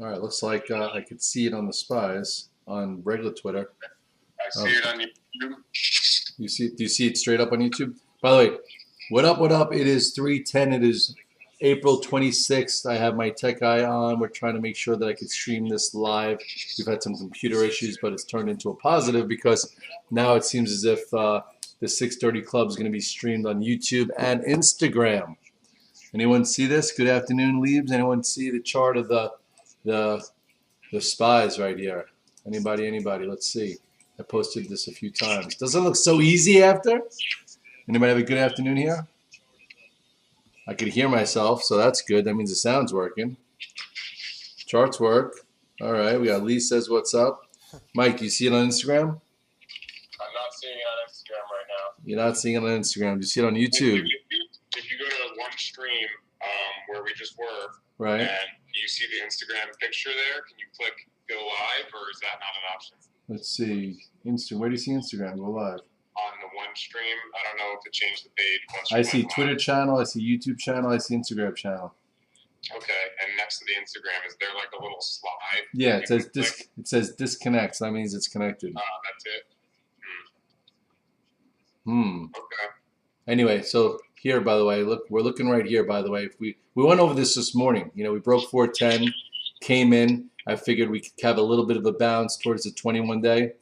All right, looks like I could see it on the spies on regular Twitter. I see it on YouTube. You see? Do you see it straight up on YouTube? By the way, what up? What up? It is 3:10. It is April 26th. I have my tech guy on. We're trying to make sure that I could stream this live. We've had some computer issues, but it's turned into a positive because now it seems as if the 6:30 Club is going to be streamed on YouTube and Instagram. Anyone see this? Good afternoon, Leaves. Anyone see the chart of the the spies right here? Anybody? Anybody? Let's see. I posted this a few times. Doesn't it look so easy after? Anybody have a good afternoon here? I could hear myself, so that's good. That means the sound's working. Charts work. All right, we got Lee says what's up. Mike, do you see it on Instagram? I'm not seeing it on Instagram right now. You're not seeing it on Instagram. Do you see it on If you, YouTube? if you go to the one stream where we just were, Right. and you see the Instagram picture there, can you click go live, or is that not an option? Let's see. Where do you see Instagram? Go live. On the one stream, I don't know if to change the page. Once I you see went Twitter live. channel. I see YouTube channel. I see Instagram channel. Okay, and next to the Instagram, is there like a little slide? Yeah, you can click? it says disconnect. So that means it's connected. That's it. Hmm. Okay. Anyway, so here, by the way, look, we're looking right here. By the way, if we went over this morning. You know, we broke 410, came in. I figured we could have a little bit of a bounce towards the 21 day.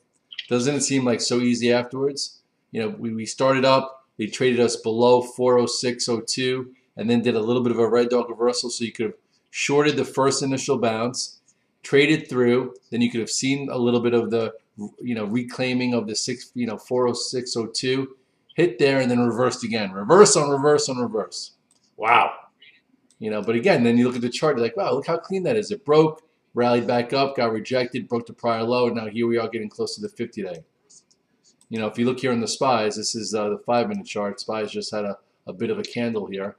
Doesn't it seem like so easy afterwards? You know, we started up. They traded us below 406.02, and then did a little bit of a red dog reversal. So you could have shorted the first initial bounce, traded through. Then you could have seen a little bit of the reclaiming of the 406.02. Hit there and then reversed again. Reverse on reverse on reverse. Wow. But again, then you look at the chart, you're like, wow, look how clean that is. It broke, rallied back up, got rejected, broke the prior low, and now here we are getting close to the 50-day. If you look here in the SPYs, this is the 5-minute chart. SPYs just had a bit of a candle here.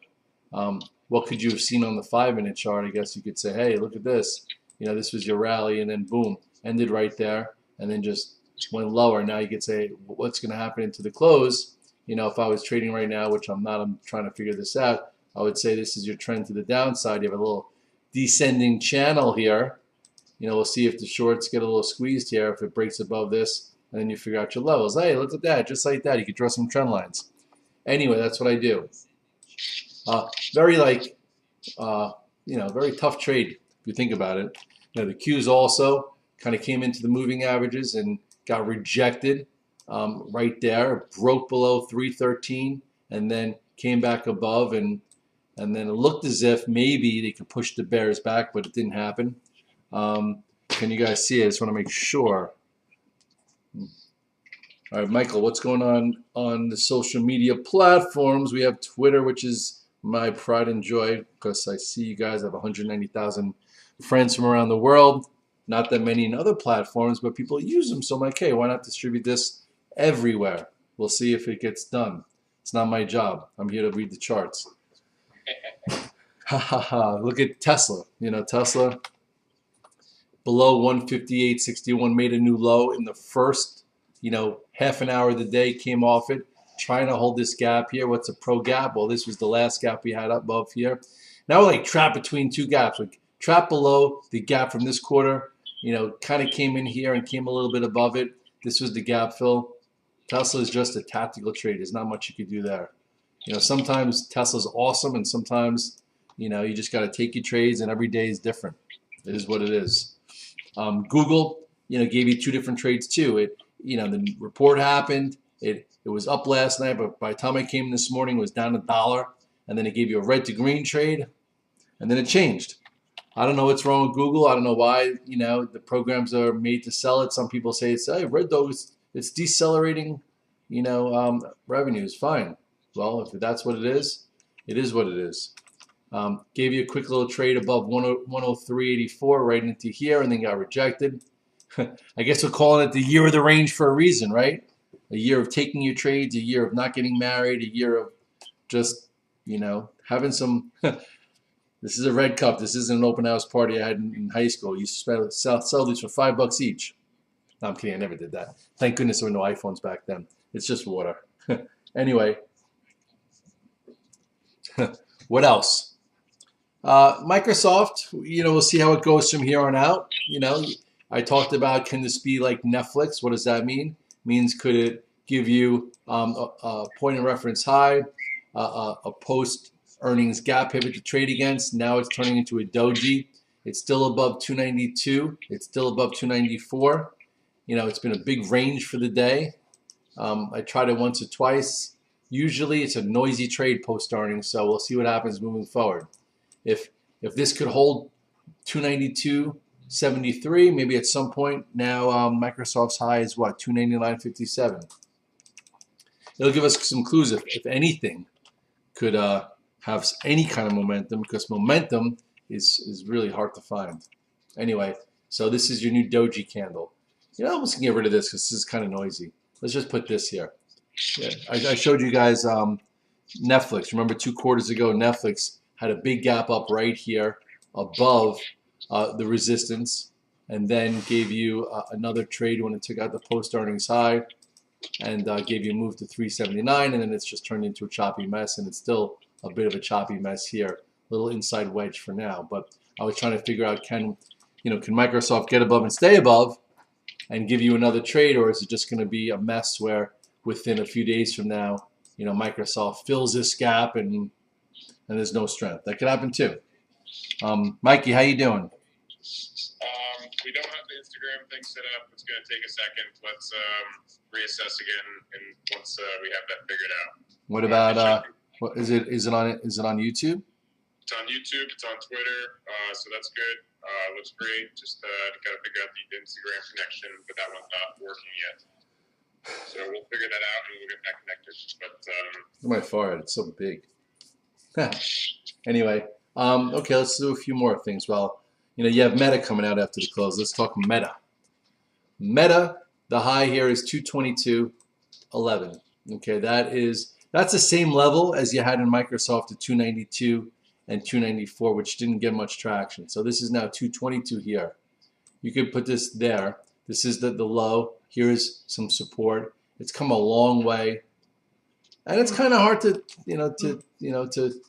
What could you have seen on the 5-minute chart? I guess you could say, hey, look at this. This was your rally, and then boom, ended right there, and then just went lower. Now you could say, what's going to happen into the close? If I was trading right now, which I'm not, I'm trying to figure this out, I would say this is your trend to the downside. You have a little descending channel here. We'll see if the shorts get a little squeezed here, if it breaks above this, and then you figure out your levels. Hey, look at that, just like that. You could draw some trend lines. Anyway, that's what I do. Very very tough trade if you think about it. The Qs also kind of came into the moving averages and got rejected right there, broke below 313, and then came back above, and then it looked as if maybe they could push the bears back, but it didn't happen. Can you guys see it? I just want to make sure. All right, Michael, what's going on the social media platforms? We have Twitter, which is my pride and joy because I see you guys have 190,000 friends from around the world. Not that many in other platforms, but people use them. So I'm like, hey, why not distribute this everywhere? We'll see if it gets done. It's not my job. I'm here to read the charts. Ha ha ha. Look at Tesla. Tesla below 158.61 made a new low in the first, half an hour of the day, came off it, trying to hold this gap here. What's a pro gap? Well, this was the last gap we had up above here. Now we're like trapped between two gaps. Like trapped below the gap from this quarter, kind of came in here and came a little bit above it. This was the gap fill. Tesla is just a tactical trade. There's not much you could do there. Sometimes Tesla's awesome, and sometimes, you just got to take your trades, and every day is different. It is what it is. Google, gave you two different trades too. The report happened. It was up last night, but by the time I came this morning, it was down $1, and then it gave you a red to green trade, and then it changed. I don't know what's wrong with Google. I don't know why, the programs are made to sell it. Some people say it's, hey, red dog, it's decelerating, revenues. Fine. Well, if that's what it is what it is. Gave you a quick little trade above 103.84 right into here, and then got rejected. I guess we're calling it the year of the range for a reason, right? A year of taking your trades, a year of not getting married, a year of just, having some. This is a red cup. This isn't an open house party I had in high school. You used to sell these for $5 each. No, I'm kidding. I never did that. Thank goodness there were no iPhones back then. It's just water. Anyway, what else? Microsoft, we'll see how it goes from here on out. I talked about, can this be like Netflix? What does that mean? Means could it give you a point of reference high, a post earnings gap pivot to trade against? Now it's turning into a doji. It's still above 292. It's still above 294. It's been a big range for the day. I tried it once or twice. Usually it's a noisy trade post earnings, so we'll see what happens moving forward. If this could hold 292.73, maybe at some point now Microsoft's high is what, 299.57. It'll give us some clues if anything could have any kind of momentum, because momentum is really hard to find. Anyway, so this is your new doji candle. I'm almost gonna get rid of this because this is kind of noisy. Let's just put this here. Yeah, I showed you guys Netflix. Remember 2 quarters ago, Netflix had a big gap up right here above the resistance, and then gave you another trade when it took out the post earnings high, and gave you a move to 379, and then it's just turned into a choppy mess, and it's still a bit of a choppy mess here. Little inside wedge for now, but I was trying to figure out, can Microsoft get above and stay above and give you another trade, or is it just going to be a mess where within a few days from now, Microsoft fills this gap and there's no strength? That could happen too. Mikey, how you doing? We don't have the Instagram thing set up. It's going to take a second. Let's reassess again, and once we have that figured out. What about what is it? Is it on YouTube? It's on YouTube. It's on Twitter. So that's good. Looks great. Just got to figure out the Instagram connection, but that one's not working yet. So we'll figure that out and we'll get that connected. But my forehead, it's so big. Anyway, okay, let's do a few more things. Well, you have Meta coming out after the close. Let's talk Meta. Meta, the high here is 222.11. Okay, that's the same level as you had in Microsoft at 292 and 294, which didn't get much traction. So this is now 222 here. You could put this there. This is the low. Here's some support. It's come a long way, and it's kind of hard to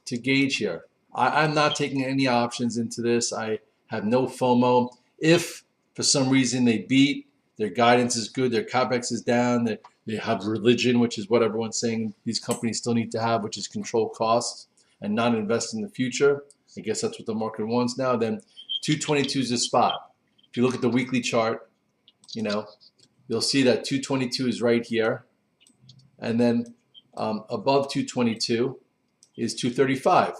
to gauge here. I'm not taking any options into this. I have no FOMO. If for some reason they beat, their guidance is good, their capex is down, they have religion, which is what everyone's saying these companies still need to have, which is control costs and not invest in the future. I guess that's what the market wants now. Then 222 is the spot. If you look at the weekly chart, you'll see that 222 is right here, and then above 222 is 235.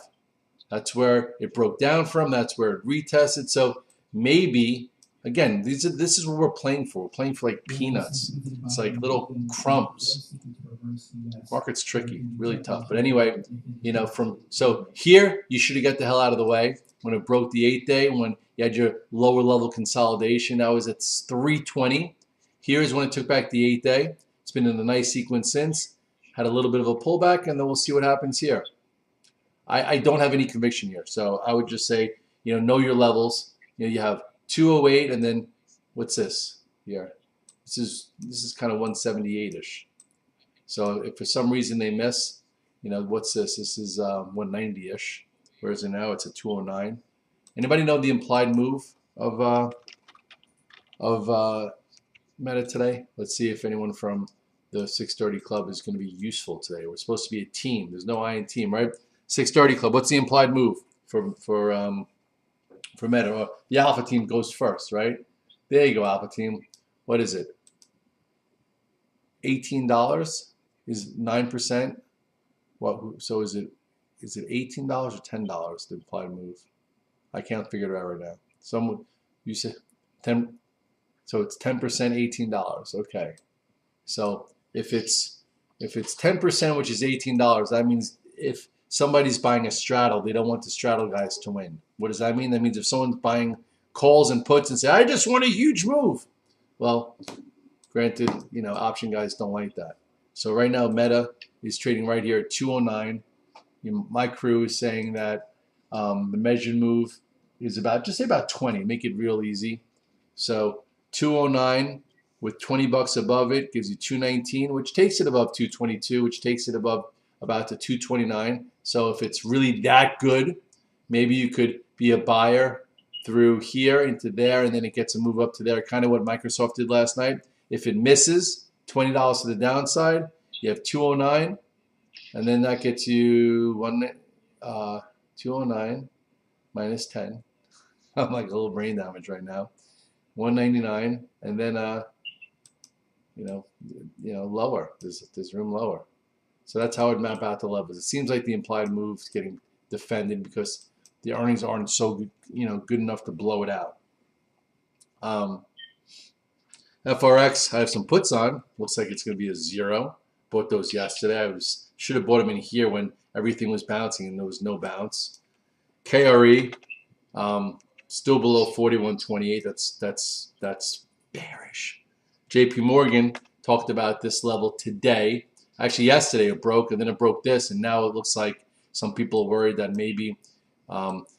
That's where it broke down from. That's where it retested. So maybe, again, this is what we're playing for. We're playing for like peanuts. It's like little crumbs. Market's tricky, really tough. But anyway, so here you should have got the hell out of the way when it broke the 8-day, when you had your lower level consolidation. That was at 320. Here's when it took back the 8-day. It's been in a nice sequence since. Had a little bit of a pullback, and then we'll see what happens here. I don't have any conviction here, so I would just say, know your levels. You have 208, and then what's this here? This is kind of 178-ish. So if for some reason they miss, what's this? This is 190-ish. Where is it now? It's at 209. Anybody know the implied move of Meta today? Let's see if anyone from the 630 Club is going to be useful today. We're supposed to be a team. There's no I in team, right? 630 Club. What's the implied move for Meta? Well, the Alpha team goes first, right? There you go, Alpha team. What is it? $18 is 9%. What? So is it $18 or $10? The implied move. I can't figure it out right now. You said 10. So it's 10%, $18. Okay. So if it's 10%, which is $18, that means if somebody's buying a straddle, they don't want the straddle guys to win. What does that mean? That means if someone's buying calls and puts and say, I just want a huge move. Well, granted, option guys don't like that. So right now, Meta is trading right here at 209. My crew is saying that the measured move is just say about 20. Make it real easy. So 209 with 20 bucks above it gives you 219, which takes it above 222, which takes it above about to 229. So if it's really that good, maybe you could be a buyer through here into there, and then it gets a move up to there, kind of what Microsoft did last night. If it misses, $20 to the downside, you have 209, and then that gets you 209 minus 10. I'm like a little brain damage right now. 199, and then lower. There's room lower. So that's how it map out the levels. It seems like the implied move's getting defended because the earnings aren't so good enough to blow it out. FRX, I have some puts on. Looks like it's going to be a 0. Bought those yesterday. Should have bought them in here when everything was bouncing and there was no bounce. KRE, still below 41.28. That's bearish. JP Morgan talked about this level today. Actually, yesterday it broke, and then it broke this, and now it looks like some people are worried that maybe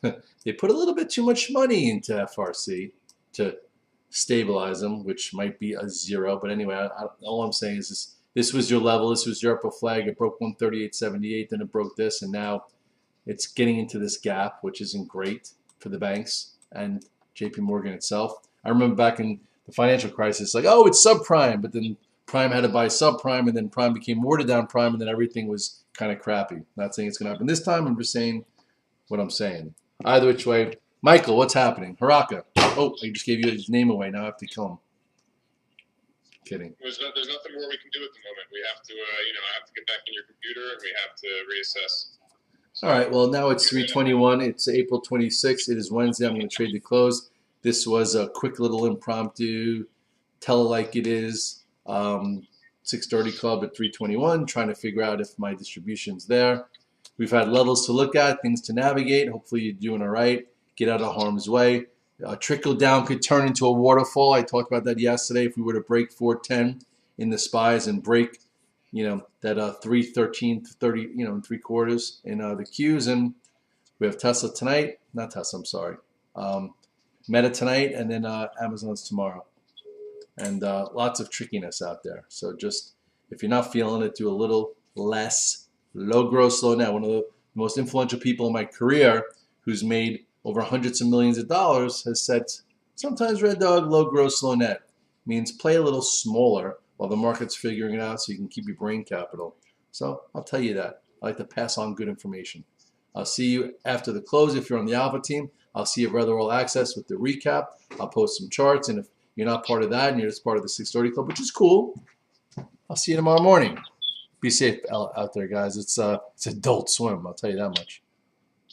they put a little bit too much money into FRC to stabilize them, which might be a 0. But anyway, all I'm saying is this was your level. This was your upper flag. It broke 138.78, then it broke this, and now it's getting into this gap, which isn't great for the banks and JP Morgan itself. I remember back in the financial crisis, like, oh, it's subprime, but then prime had to buy subprime, and then prime became watered down prime, and then everything was kind of crappy. Not saying it's going to happen this time. I'm just saying what I'm saying. Either which way. Michael, what's happening? Haraka. Oh, I just gave you his name away. Now I have to kill him. Kidding. There's nothing more we can do at the moment. We have to, I have to get back in your computer, and we have to reassess. All right, well, now it's 3:21. It's April 26th. It is Wednesday. I'm going to trade the close. This was a quick little impromptu, tell it like it is, 630 club at 3:21, trying to figure out if my distribution's there. We've had levels to look at, things to navigate. Hopefully you're doing all right. Get out of harm's way. Trickle down could turn into a waterfall. I talked about that yesterday. If we were to break 410 in the SPYs and break that 313 30, and 3/4 in the Qs, and we have Tesla tonight. Not Tesla, I'm sorry. Meta tonight, and then Amazon's tomorrow. And lots of trickiness out there. So just, if you're not feeling it, do a little less. Low gross, low net. One of the most influential people in my career, who's made over hundreds of millions of dollars, has said, sometimes Red Dog, low gross, low net. Means play a little smaller while the market's figuring it out so you can keep your brain capital. So I'll tell you that. I like to pass on good information. I'll see you after the close if you're on the Alpha team. I'll see you at Redler All Access with the recap. I'll post some charts, and if you're not part of that and you're just part of the 630 Club, which is cool, I'll see you tomorrow morning. Be safe out there, guys. It's Adult Swim, I'll tell you that much.